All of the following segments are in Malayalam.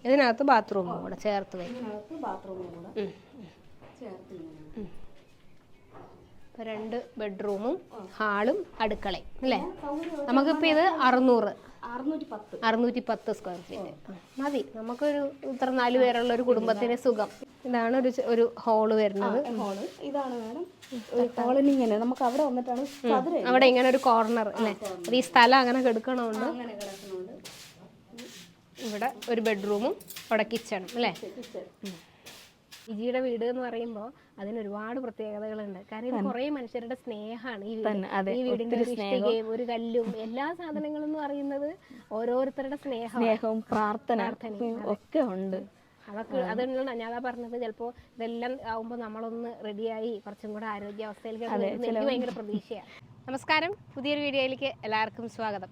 ഇതിനകത്ത് ബാത്റൂമും കൂടെ ചേർത്ത് വയ്ക്കും. രണ്ട് ബെഡ്റൂമും ഹാളും അടുക്കളയും അല്ലേ? നമുക്കിപ്പോൾ ഇത് 610 സ്ക്വയർ ഫീറ്റ് മതി. നമുക്കൊരു ഇത്ര 4 പേരുള്ള ഒരു കുടുംബത്തിന് സുഖം. ഇതാണ് ഒരു ഹോള് വരുന്നത്. ഇതാണ് ഇങ്ങനെ നമുക്ക് അവിടെ വന്നിട്ടാണ് അവിടെ ഇങ്ങനെ ഒരു കോർണർ അല്ലേ? അത് ഈ സ്ഥലം അങ്ങനെ കിടക്കണമുണ്ട്. ഇവിടെ ഒരു ബെഡ്റൂമും അവിടെ കിച്ചണും അല്ലേ? വിജിയുടെ വീട് എന്ന് പറയുമ്പോൾ അതിന് ഒരുപാട് പ്രത്യേകതകളുണ്ട്. കാരണം ഇത് കുറേ മനുഷ്യരുടെ സ്നേഹമാണ് ഈ വീട്. ഈ വീടിന്റെ ഇഷ്ടികയും ഒരു കല്ലും എല്ലാ സാധനങ്ങളും എന്ന് പറയുന്നത് ഓരോരുത്തരുടെ സ്നേഹവും പ്രാർത്ഥനയും ഒക്കെ ഉണ്ട്. അതൊക്കെ അതുകൊണ്ടാണ് ഞാൻ പറഞ്ഞത്. ചിലപ്പോൾ ഇതെല്ലാം ആവുമ്പോൾ നമ്മളൊന്ന് റെഡിയായി കുറച്ചും കൂടെ ആരോഗ്യാവസ്ഥയിലേക്ക് എനിക്ക് ഭയങ്കര പ്രതീക്ഷയാണ്. നമസ്കാരം, പുതിയൊരു വീഡിയോയിലേക്ക് എല്ലാവർക്കും സ്വാഗതം.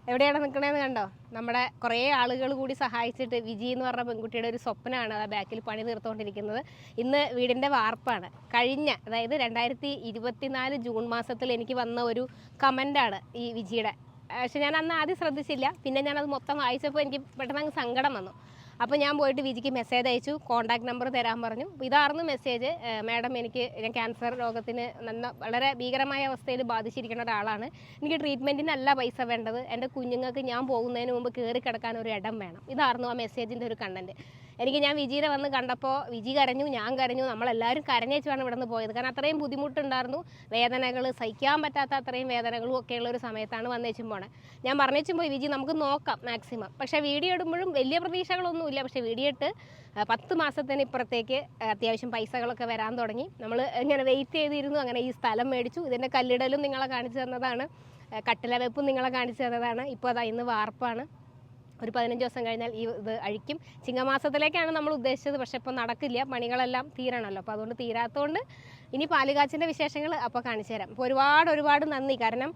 എവിടെയാണ് നിൽക്കണേന്ന് കണ്ടോ? നമ്മുടെ കുറേ ആളുകൾ കൂടി സഹായിച്ചിട്ട് വിജി എന്ന് പറഞ്ഞ പെൺകുട്ടിയുടെ ഒരു സ്വപ്നമാണ് ആ ബാക്കിൽ പണി തീർത്തുകൊണ്ടിരിക്കുന്നത്. ഇന്ന് വീടിൻ്റെ വാർപ്പാണ്. അതായത് 2024 ജൂൺ മാസത്തിൽ എനിക്ക് വന്ന ഒരു കമൻ്റാണ് ഈ വിജിയുടെ. പക്ഷെ ഞാൻ അന്ന് ആദ്യം ശ്രദ്ധിച്ചില്ല. പിന്നെ ഞാനത് മൊത്തം വായിച്ചപ്പോൾ എനിക്ക് പെട്ടെന്ന് അങ്ങ് സങ്കടം വന്നു. അപ്പോൾ ഞാൻ പോയിട്ട് വിജിക്ക് മെസ്സേജ് അയച്ചു, കോൺടാക്ട് നമ്പർ തരാൻ പറഞ്ഞു. ഇതായിരുന്നു മെസ്സേജ്. മാഡം, ഞാൻ ക്യാൻസർ രോഗത്തിന് വളരെ ഭീകരമായ അവസ്ഥയിൽ ബാധിച്ചിരിക്കുന്ന ഒരാളാണ്. എനിക്ക് ട്രീറ്റ്മെൻറ്റിനല്ല പൈസ വേണ്ടത്. എൻ്റെ കുഞ്ഞുങ്ങൾക്ക് ഞാൻ പോകുന്നതിന് മുമ്പ് കയറി കിടക്കാൻ ഒരു ഇടം വേണം. ഇതായിരുന്നു ആ മെസ്സേജിൻ്റെ ഒരു കണ്ടൻറ്റ്. ഞാൻ വിജിയെ വന്ന് കണ്ടപ്പോൾ വിജി കരഞ്ഞു, ഞാൻ കരഞ്ഞു, നമ്മളെല്ലാവരും കരഞ്ഞേച്ചാണ് ഇവിടെ നിന്ന് പോയത്. കാരണം അത്രയും ബുദ്ധിമുട്ടുണ്ടായിരുന്നു. വേദനകൾ സഹിക്കാൻ പറ്റാത്ത അത്രയും വേദനകളും ഒക്കെയുള്ള ഒരു സമയത്താണ് വന്നേച്ചും പോണേ. ഞാൻ പറഞ്ഞേച്ചും പോയി, വിജി നമുക്ക് നോക്കാം മാക്സിമം. പക്ഷേ വീഡിയോ ഇടുമ്പോഴും വലിയ പ്രതീക്ഷകളൊന്നും ഇല്ല. പക്ഷേ വീഡിയോ ഇട്ട് 10 മാസത്തിന് ഇപ്പുറത്തേക്ക് അത്യാവശ്യം പൈസകളൊക്കെ വരാൻ തുടങ്ങി. നമ്മൾ ഇങ്ങനെ വെയിറ്റ് ചെയ്തിരുന്നു. അങ്ങനെ ഈ സ്ഥലം മേടിച്ചു. ഇതിൻ്റെ കല്ലിടലും നിങ്ങളെ കാണിച്ചു തന്നതാണ്, കട്ടില വെപ്പും നിങ്ങളെ കാണിച്ചു തന്നതാണ്. ഇപ്പോൾ അതാ ഇന്ന് വാർപ്പാണ്. ഒരു 15 ദിവസം കഴിഞ്ഞാൽ ഇത് അഴിക്കും. ചിങ്ങമാസത്തിലേക്കാണ് നമ്മൾ ഉദ്ദേശിച്ചത്. പക്ഷെ ഇപ്പോൾ നടക്കില്ല, പണികളെല്ലാം തീരണമല്ലോ. അപ്പോൾ അതുകൊണ്ട് തീരാത്തതുകൊണ്ട് ഇനി പാലുകാച്ചിൻ്റെ വിശേഷങ്ങൾ അപ്പോൾ കാണിച്ചു തരാം. അപ്പോൾ ഒരുപാട് നന്ദി. കാരണം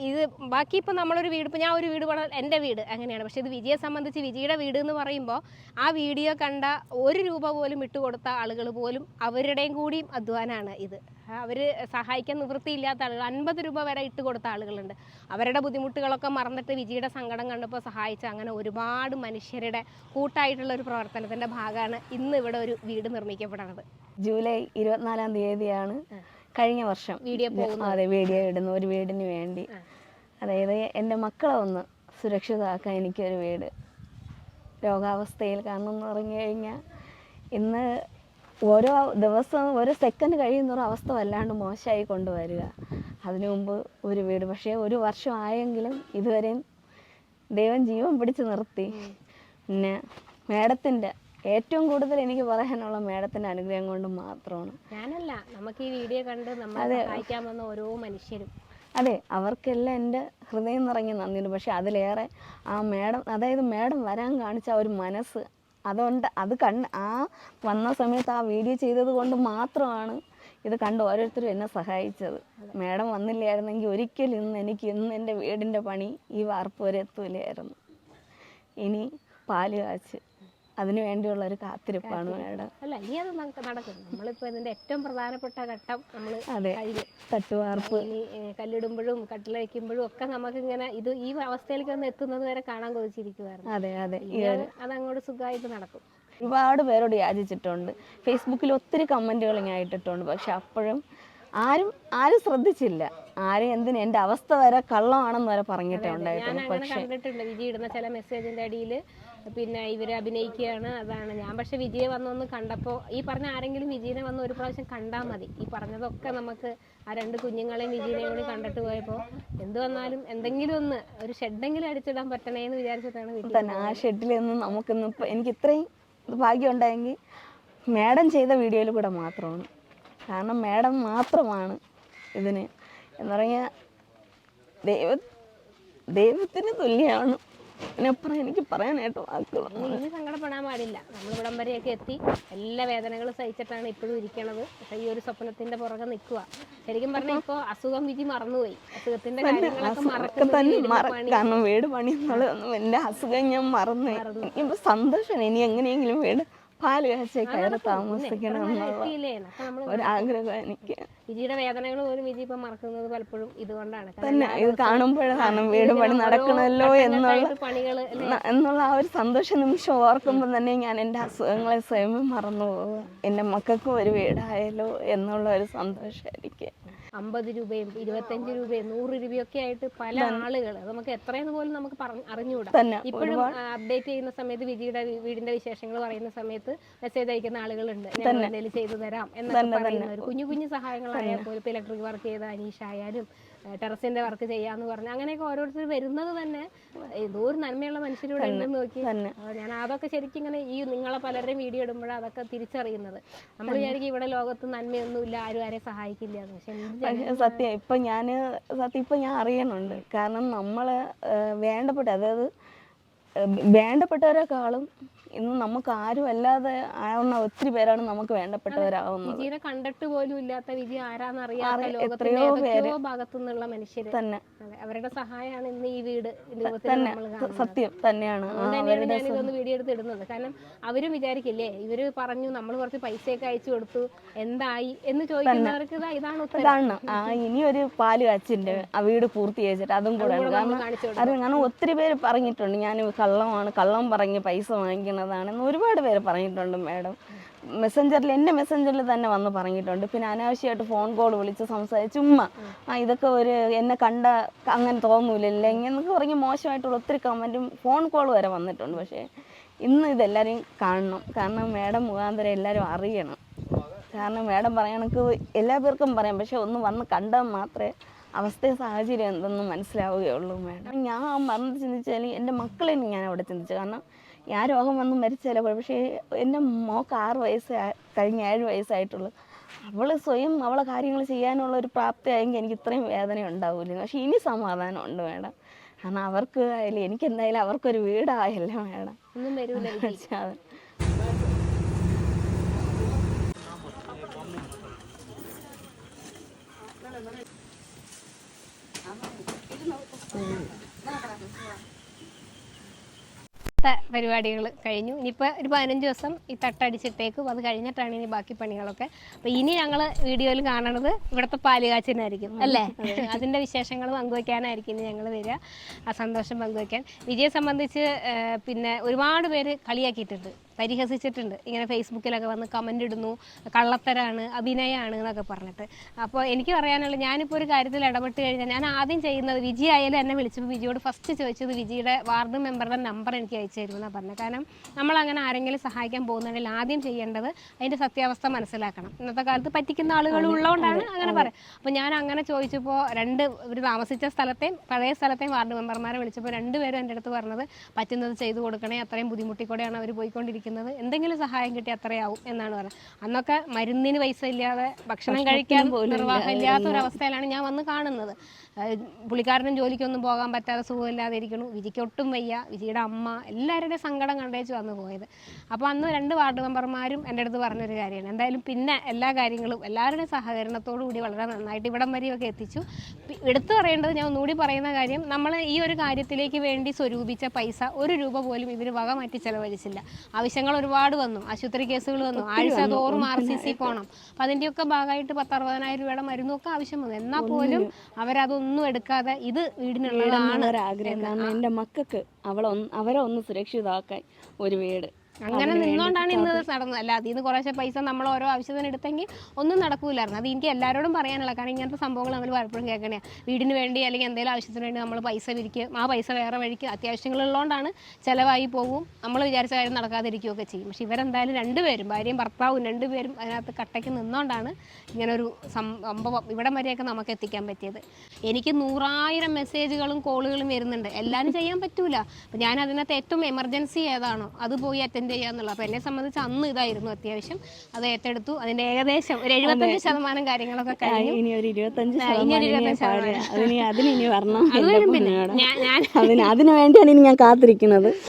ഇത് ബാക്കി ഇപ്പോൾ നമ്മളൊരു വീട്, ഇപ്പോൾ ഞാൻ ഒരു വീട് പണിതാൽ എൻ്റെ വീട് അങ്ങനെയാണ്. പക്ഷേ ഇത് വിജിയെ സംബന്ധിച്ച് വിജിയുടെ വീട് എന്ന് പറയുമ്പോൾ ആ വീഡിയോ കണ്ട 1 രൂപ പോലും ഇട്ടുകൊടുത്ത ആളുകൾ പോലും അവരുടെയും കൂടിയും അധ്വാനമാണ് ഇത്. അവർ സഹായിക്കാൻ നിവൃത്തിയില്ലാത്ത ആളുകൾ 50 രൂപ വരെ ഇട്ട് കൊടുത്ത ആളുകളുണ്ട്. അവരുടെ ബുദ്ധിമുട്ടുകളൊക്കെ മറന്നിട്ട് വിജിയുടെ സങ്കടം കണ്ടപ്പോൾ സഹായിച്ച അങ്ങനെ ഒരുപാട് മനുഷ്യരുടെ കൂട്ടായിട്ടുള്ള ഒരു പ്രവർത്തനത്തിൻ്റെ ഭാഗമാണ് ഇന്ന് ഇവിടെ ഒരു വീട് നിർമ്മിക്കപ്പെടുന്നത്. ജൂലൈ 24-ാം തീയതിയാണ് കഴിഞ്ഞ വർഷം വീഡിയോ ഇടുന്ന ഒരു വീടിന് വേണ്ടി. അതായത് എൻ്റെ മക്കളെ ഒന്ന് സുരക്ഷിതമാക്കാൻ എനിക്കൊരു വീട്. രോഗാവസ്ഥയിൽ കാരണം എന്ന് പറഞ്ഞു കഴിഞ്ഞാൽ ഇന്ന് ഓരോ ദിവസവും ഓരോ സെക്കൻഡ് കഴിയുന്നൊരു അവസ്ഥ വല്ലാണ്ട് മോശമായി കൊണ്ടുവരിക. അതിനു മുമ്പ് ഒരു വീട്. പക്ഷേ 1 വർഷം ആയെങ്കിലും ഇതുവരെയും ദൈവം ജീവൻ പിടിച്ച് നിർത്തി. പിന്നെ മേഡത്തിൻ്റെ ഏറ്റവും കൂടുതൽ എനിക്ക് പറയാനുള്ള മേഡത്തിൻ്റെ അനുഗ്രഹം കൊണ്ട് മാത്രമാണ്. ഞാനല്ല, നമുക്ക് ഈ വീഡിയോ കണ്ട് നമ്മളെ സഹായിക്കാൻ വന്ന ഓരോ മനുഷ്യരും, അതെ, അവർക്കെല്ലാം എൻ്റെ ഹൃദയം നിറഞ്ഞ നന്ദിയുണ്ട്. പക്ഷെ അതിലേറെ ആ മേഡം, അതായത് മേഡം വരാൻ കാണിച്ച ഒരു മനസ്സ്, അതുകൊണ്ട് അത് ആ വന്ന സമയത്ത് ആ വീഡിയോ ചെയ്തത് കൊണ്ട് മാത്രമാണ് ഇത് കണ്ട് ഓരോരുത്തരും എന്നെ സഹായിച്ചത്. മേഡം വന്നില്ലായിരുന്നെങ്കിൽ ഒരിക്കലും എനിക്ക് എൻ്റെ വീടിൻ്റെ പണി ഈ വാർപ്പ് വരെ എത്തൂലായിരുന്നു. ഇനി പാല് കാച്ച് അതിനു വേണ്ടിയുള്ള ഒരു കാത്തിരിപ്പാണ് മേഡം. അല്ല, ഇനി അത് നടക്കും. നമ്മളിപ്പോൾ ഇതിൻ്റെ ഏറ്റവും പ്രധാനപ്പെട്ട ഘട്ടം നമ്മൾ തട്ടുവാർപ്പ് കല്ലിടുമ്പോഴും കട്ടില വയ്ക്കുമ്പോഴും ഒക്കെ നമുക്കിങ്ങനെ ഇത് ഈ അവസ്ഥയിലേക്ക് ഒന്ന് എത്തുന്നത് വരെ കാണാൻ കൊതിച്ചിരിക്കുമായിരുന്നു. അതെ, അതങ്ങോട്ട് സുഖമായിട്ട് നടക്കും. ഒരുപാട് പേരോട് യാചിച്ചിട്ടുണ്ട്. ഫേസ്ബുക്കിൽ ഒത്തിരി കമൻറ്റുകൾ ഞാൻ ഇട്ടിട്ടുണ്ട്. പക്ഷെ അപ്പോഴും ആരും ശ്രദ്ധിച്ചില്ല. ആരും എന്തിനും എൻ്റെ അവസ്ഥ വരെ കള്ളമാണെന്ന് വരെ പറഞ്ഞിട്ടേ ഉണ്ടായിട്ടുണ്ട്. പക്ഷേ കണ്ടിട്ടുണ്ട് വിജി ഇടുന്ന ചില മെസ്സേജിൻ്റെ അടിയിൽ പിന്നെ ഇവർ അഭിനയിക്കുകയാണ് അതാണ്. ഞാൻ പക്ഷെ വിജയെ വന്നൊന്ന് കണ്ടപ്പോൾ ഈ പറഞ്ഞ ആരെങ്കിലും വിജയനെ വന്ന് ഒരു പ്രാവശ്യം കണ്ടാൽ മതി. ഈ പറഞ്ഞതൊക്കെ നമുക്ക് ആ 2 കുഞ്ഞുങ്ങളെയും വിജയനെയും കൂടി കണ്ടിട്ട് പോയപ്പോൾ എന്ത് വന്നാലും എന്തെങ്കിലും ഒന്ന് ഒരു ഷെഡെങ്കിലും അടിച്ചിടാൻ പറ്റണേന്ന് വിചാരിച്ചിട്ടാണ് വീട്ടിൽ. ആ ഷെഡിൽ നിന്ന് നമുക്കൊന്ന് എനിക്ക് ഇത്രയും ഭാഗ്യം ഉണ്ടായെങ്കിൽ മേഡം ചെയ്ത വീഡിയോയിൽ കൂടെ മാത്രമാണ്. കാരണം മേഡം മാത്രമാണ് ഇതിന് എന്ന് പറഞ്ഞാൽ ദൈവത്തിന് തുല്യമാണ്. അതിനപ്പുറം എനിക്ക് പറയാനായിട്ട് വാക്കുകളൊന്നും. ഇനി സങ്കടപ്പെടാൻ പാടില്ല. നമ്മൾ ഇവിടം വരെയൊക്കെ എത്തി എല്ലാ വേദനകളും സഹിച്ചിട്ടാണ് ഇപ്പോഴും ഇരിക്കണത്. പക്ഷേ ഈ ഒരു സ്വപ്നത്തിന്റെ പുറകെ നിൽക്കുക. ശരിക്കും പറഞ്ഞാൽ ഇപ്പോൾ അസുഖം വിധി മറന്നുപോയി. അസുഖത്തിന്റെ കാര്യങ്ങളൊക്കെ കാരണം വീട് പണി എന്നുള്ളതൊന്നും എൻ്റെ അസുഖം ഞാൻ മറന്നു. ഇപ്പൊ സന്തോഷം ഇനി എങ്ങനെയെങ്കിലും വീട് പാല് കാച്ചി കയറി താമസിക്കണം എന്നുള്ള ഒരാഗ്രഹം എനിക്ക്. വിജിയുടെ വേദനകൾ പോലും വിജി ഇപ്പൊ മറക്കുന്നത് പലപ്പോഴും ഇതുകൊണ്ടാണ് തന്നെ. ഇത് കാണുമ്പോഴാണ് വീട് പണി നടക്കണമല്ലോ എന്നുള്ള ആ ഒരു സന്തോഷ നിമിഷം ഓർക്കുമ്പോൾ തന്നെ ഞാൻ എൻ്റെ അസുഖങ്ങളെ സ്വയം മറന്നു പോകും. എൻ്റെ മക്കൾക്കും ഒരു വീടായാലോ എന്നുള്ള ഒരു സന്തോഷം എനിക്ക്. 50 രൂപയും 25 രൂപയും 100 രൂപയൊക്കെ ആയിട്ട് പല ആളുകൾ നമുക്ക് എത്രയെന്ന് പോലും നമുക്ക് അറിഞ്ഞുകൂടാ. ഇപ്പോഴും അപ്ഡേറ്റ് ചെയ്യുന്ന സമയത്ത് വിജിയുടെ വീടിന്റെ വിശേഷങ്ങൾ പറയുന്ന സമയത്ത് മെസ്സേജ് അയക്കുന്ന ആളുകളുണ്ട്, ഞങ്ങൾ എന്തെങ്കിലും ചെയ്തു തരാം എന്നൊക്കെ പറയുന്നവർ. കുഞ്ഞു കുഞ്ഞു സഹായങ്ങളായാൽ പോലും ഇപ്പൊ ഇലക്ട്രിക് വർക്ക് ചെയ്ത അനീഷ് ആയാലും ടെറസിന്റെ വർക്ക് ചെയ്യാന്ന് പറഞ്ഞു അങ്ങനെയൊക്കെ ഓരോരുത്തർ വരുന്നത് തന്നെ ഏതോ ഒരു നന്മയുള്ള മനുഷ്യരോട് ഉണ്ടെന്ന് നോക്കി. ഞാൻ അതൊക്കെ ശരിക്കും ഇങ്ങനെ ഈ നിങ്ങളെ പലരുടെയും വീഡിയോ ഇടുമ്പോഴാണ് അതൊക്കെ തിരിച്ചറിയുന്നത്. നമ്മൾ വിചാരിക്കും ഇവിടെ ലോകത്ത് നന്മയൊന്നുമില്ല, ആരും ആരെ സഹായിക്കില്ല. പക്ഷെ സത്യം ഇപ്പൊ ഞാൻ അറിയണുണ്ട്. കാരണം നമ്മള് അതായത് വേണ്ടപ്പെട്ടവരെക്കാളും ഇന്ന് നമുക്ക് ആരും അല്ലാതെ ആവുന്ന ഒത്തിരി പേരാണ് നമുക്ക് വേണ്ടപ്പെട്ടവരാവുന്നത്. വിജയനെ കണ്ടിട്ട് പോലും ഇല്ലാത്ത വിജയ ആരാന്നറിയാത്ത ലോകത്തിന്റെ ഭാഗത്തുനിന്നുള്ള മനുഷ്യര് തന്നെ അവരുടെ സഹായമാണ് ഇന്ന് ഈ വീട് സത്യം തന്നെയാണ്. ഞാനിതൊന്ന് വീഡിയോ എടുത്ത് ഇടുന്നത്. കാരണം അവരും വിചാരിക്കില്ലേ ഇവര് പറഞ്ഞു നമ്മൾ കുറച്ച് പൈസയൊക്കെ അയച്ചു കൊടുത്തു എന്തായി എന്ന് ചോദിക്കുന്നവർക്ക് ഇതാണ് ഉത്തരം. ഇനി ഒരു പാല് കാച്ചിന്റെ ആ വീട് പൂർത്തീകരിച്ചിട്ട് അതും കൂടെ കാരണം ഒത്തിരി പേര് പറഞ്ഞിട്ടുണ്ട് ഞാൻ കള്ളം പറഞ്ഞ് പൈസ വാങ്ങിക്കുന്നതാണെന്ന് ഒരുപാട് പേര് പറഞ്ഞിട്ടുണ്ട് മാഡം. എൻ്റെ മെസ്സഞ്ചറിൽ തന്നെ വന്ന് പറഞ്ഞിട്ടുണ്ട്. പിന്നെ അനാവശ്യമായിട്ട് ഫോൺ കോൾ വിളിച്ച് സംസാരിച്ച് ഇതൊക്കെ എന്നെ കണ്ട അങ്ങനെ തോന്നൂലല്ലേ എന്നൊക്കെ പറഞ്ഞ് മോശമായിട്ടുള്ള ഒത്തിരി കമൻറ്റും ഫോൺ കോൾ വരെ വന്നിട്ടുണ്ട്. പക്ഷേ ഇന്ന് ഇതെല്ലാവരും കാണണം. കാരണം മാഡം മുഖാന്തരം എല്ലാവരും അറിയണം. കാരണം മാഡം പറയണക്ക് എല്ലാ പേർക്കും പറയാം, പക്ഷെ ഒന്ന് വന്ന് കണ്ടാൽ മാത്രമേ അവസ്ഥയും സാഹചര്യം എന്തെന്ന് മനസ്സിലാവുകയുള്ളൂ മാഡം. ഞാൻ ആ മരണം ചിന്തിച്ചാൽ എൻ്റെ മക്കളെ ഞാൻ അവിടെ ചിന്തിച്ചു. കാരണം ഞാൻ രോഗം വന്ന് മരിച്ചാലോ, പക്ഷേ എൻ്റെ മോൾക്ക് 6 വയസ്സ് കഴിഞ്ഞ് 7 വയസ്സായിട്ടുള്ളൂ. അവൾ സ്വയം അവളെ കാര്യങ്ങൾ ചെയ്യാനുള്ള ഒരു പ്രാപ്തിയായെങ്കിൽ എനിക്ക് ഇത്രയും വേദന ഉണ്ടാവില്ല. പക്ഷെ ഇനി സമാധാനം ഉണ്ട് മാഡം. കാരണം അവർക്ക് ആയാലും എനിക്ക് എന്തായാലും അവർക്കൊരു വീടായല്ല മാഡം. ഒന്നും വരില്ല. പരിപാടികൾ കഴിഞ്ഞു. ഇനിയിപ്പോൾ ഒരു 15 ദിവസം ഈ തട്ടടിച്ചിട്ടേക്കും. അത് കഴിഞ്ഞിട്ടാണ് ഇനി ബാക്കി പണികളൊക്കെ. അപ്പോൾ ഇനി ഞങ്ങൾ വീഡിയോയിൽ കാണുന്നത് ഇവിടുത്തെ പാലുകാച്ചിനായിരിക്കും അല്ലേ? അതിൻ്റെ വിശേഷങ്ങൾ പങ്കുവയ്ക്കാനായിരിക്കും ഇനി ഞങ്ങൾ വരിക, ആ സന്തോഷം പങ്കുവയ്ക്കാൻ. വിജയെ സംബന്ധിച്ച് പിന്നെ ഒരുപാട് പേര് കളിയാക്കിയിട്ടുണ്ട്, പരിഹസിച്ചിട്ടുണ്ട്. ഇങ്ങനെ ഫേസ്ബുക്കിലൊക്കെ വന്ന് കമൻ്റ് ഇടുന്നു, കള്ളത്തരാണ്, അഭിനയമാണ് എന്നൊക്കെ പറഞ്ഞിട്ട്. അപ്പോൾ എനിക്ക് പറയാനുള്ളത്, ഞാനിപ്പോൾ ഒരു കാര്യത്തിൽ ഇടപെട്ട് കഴിഞ്ഞാൽ ഞാൻ ആദ്യം ചെയ്യുന്നത്, വിജി ആയാലും എന്നെ വിളിച്ചപ്പോൾ വിജിയോട് ഫസ്റ്റ് ചോദിച്ചത് വിജിയുടെ വാർഡ് മെമ്പറുടെ നമ്പർ എനിക്ക് അയച്ചു തരുമെന്നാണ് പറഞ്ഞത്. കാരണം നമ്മളങ്ങനെ ആരെങ്കിലും സഹായിക്കാൻ പോകുന്നുണ്ടെങ്കിൽ ആദ്യം ചെയ്യേണ്ടത് അതിൻ്റെ സത്യാവസ്ഥ മനസ്സിലാക്കണം. ഇന്നത്തെ കാലത്ത് പറ്റിക്കുന്ന ആളുകൾ ഉള്ളതുകൊണ്ടാണ് അങ്ങനെ പറയാം. അപ്പോൾ ഞാൻ അങ്ങനെ ചോദിച്ചപ്പോൾ ഇവർ താമസിച്ച പഴയ സ്ഥലത്തെയും വാർഡ് മെമ്പർമാരെ വിളിച്ചപ്പോൾ 2 പേരും എൻ്റെ അടുത്ത് പറഞ്ഞത് പറ്റുന്നത് ചെയ്തു കൊടുക്കണേ, അത്രയും ബുദ്ധിമുട്ടിക്കൂടെയാണ് അവർ പോയിക്കൊണ്ടിരിക്കുന്നത്, എന്തെങ്കിലും സഹായം കിട്ടി അത്രയാവും എന്നാണ് പറഞ്ഞത്. അന്നൊക്കെ മരുന്നിന് പൈസ ഇല്ലാതെ ഭക്ഷണം കഴിക്കാൻ നിർവാഹം ഇല്ലാത്ത ഒരവസ്ഥയിലാണ് ഞാൻ വന്ന് കാണുന്നത്. പുള്ളിക്കാരനും ജോലിക്കൊന്നും പോകാൻ പറ്റാതെ സുഖമില്ലാതെ ഇരിക്കണു. വിജിക്ക് ഒട്ടും വയ്യ. വിജിയുടെ അമ്മ എല്ലാവരുടെയും സങ്കടം കണ്ടേച്ച് വന്നു പോയത്. അപ്പോൾ അന്ന് 2 വാർഡ് മെമ്പർമാരും എൻ്റെ അടുത്ത് പറഞ്ഞൊരു കാര്യമാണ്, എന്തായാലും പിന്നെ എല്ലാ കാര്യങ്ങളും എല്ലാവരുടെയും സഹകരണത്തോടു കൂടി വളരെ നന്നായിട്ട് ഇവിടം വരെയൊക്കെ എത്തിച്ചു. എടുത്തു പറയേണ്ടത്, ഞാൻ ഒന്നുകൂടി പറയുന്ന കാര്യം, നമ്മൾ ഈ ഒരു കാര്യത്തിലേക്ക് വേണ്ടി സ്വരൂപിച്ച പൈസ 1 രൂപ പോലും ഇവർ വക മാറ്റി ചെലവഴിച്ചില്ല. ആവശ്യങ്ങൾ ഒരുപാട് വന്നു, ആശുപത്രി കേസുകൾ വന്നു, ആഴ്ച തോറും RCC പോകണം. അപ്പം അതിൻ്റെയൊക്കെ ഭാഗമായിട്ട് 10-60,000 രൂപയുടെ മരുന്നൊക്കെ ആവശ്യം വന്നു. എന്നാൽ പോലും അവരതൊന്നും എടുക്കാതെ ഇത് വീടിനുള്ളതാണ് ഒരാഗ്രഹം. കാരണം എൻ്റെ മക്കൾക്ക് അവരെ ഒന്ന് സുരക്ഷിതമാക്കാൻ ഒരു വീട്, അങ്ങനെ നിന്നുകൊണ്ടാണ് ഇന്ന് നടന്നത്. അല്ല അതിൽ നിന്ന് കുറേശ്ശെ പൈസ നമ്മൾ ഓരോ ആവശ്യത്തിന് എടുത്തെങ്കിൽ ഒന്നും നടക്കൂലായിരുന്നു. അത് എനിക്ക് എല്ലാവരോടും പറയാനുള്ള, കാരണം ഇങ്ങനത്തെ സംഭവങ്ങൾ നമ്മൾ പലപ്പോഴും കേൾക്കണേ. വീടിന് വേണ്ടി അല്ലെങ്കിൽ എന്തെങ്കിലും ആവശ്യത്തിന് വേണ്ടി നമ്മൾ പൈസ പിരിക്കും, ആ പൈസ വേറെ വഴിക്ക് അത്യാവശ്യങ്ങളുള്ളതുകൊണ്ടാണ് ചിലവായി പോവും, നമ്മൾ വിചാരിച്ച കാര്യം നടക്കാതിരിക്കുകയൊക്കെ ചെയ്യും. പക്ഷെ ഇവരെന്തായാലും 2 പേരും, ഭാര്യയും ഭർത്താവും 2 പേരും അതിനകത്ത് കട്ടയ്ക്ക് നിന്നുകൊണ്ടാണ് ഇങ്ങനൊരു സംഭവം ഇവിടം വരെയൊക്കെ നമുക്ക് എത്തിക്കാൻ പറ്റിയത്. എനിക്ക് 100,000 മെസ്സേജുകളും കോളുകളും വരുന്നുണ്ട്, എല്ലാവരും ചെയ്യാൻ പറ്റൂല. അപ്പം ഞാൻ അതിനകത്ത് ഏറ്റവും എമർജൻസി ഏതാണോ അത് പോയി അറ്റൻഡ് ചെയ്യാന്നുള്ള. അപ്പോൾ എന്നെ സംബന്ധിച്ച് അന്ന് ഇതായിരുന്നു അത്യാവശ്യം, അത് ഏറ്റെടുത്തു. അതിൻ്റെ ഏകദേശം ഒരു 75% കാര്യങ്ങളൊക്കെ കഴിഞ്ഞു. ഇനി ഒരു 25% അതിന് വേണ്ടിയാണ് ഇനി ഞാൻ കാത്തിരിക്കുന്നത്.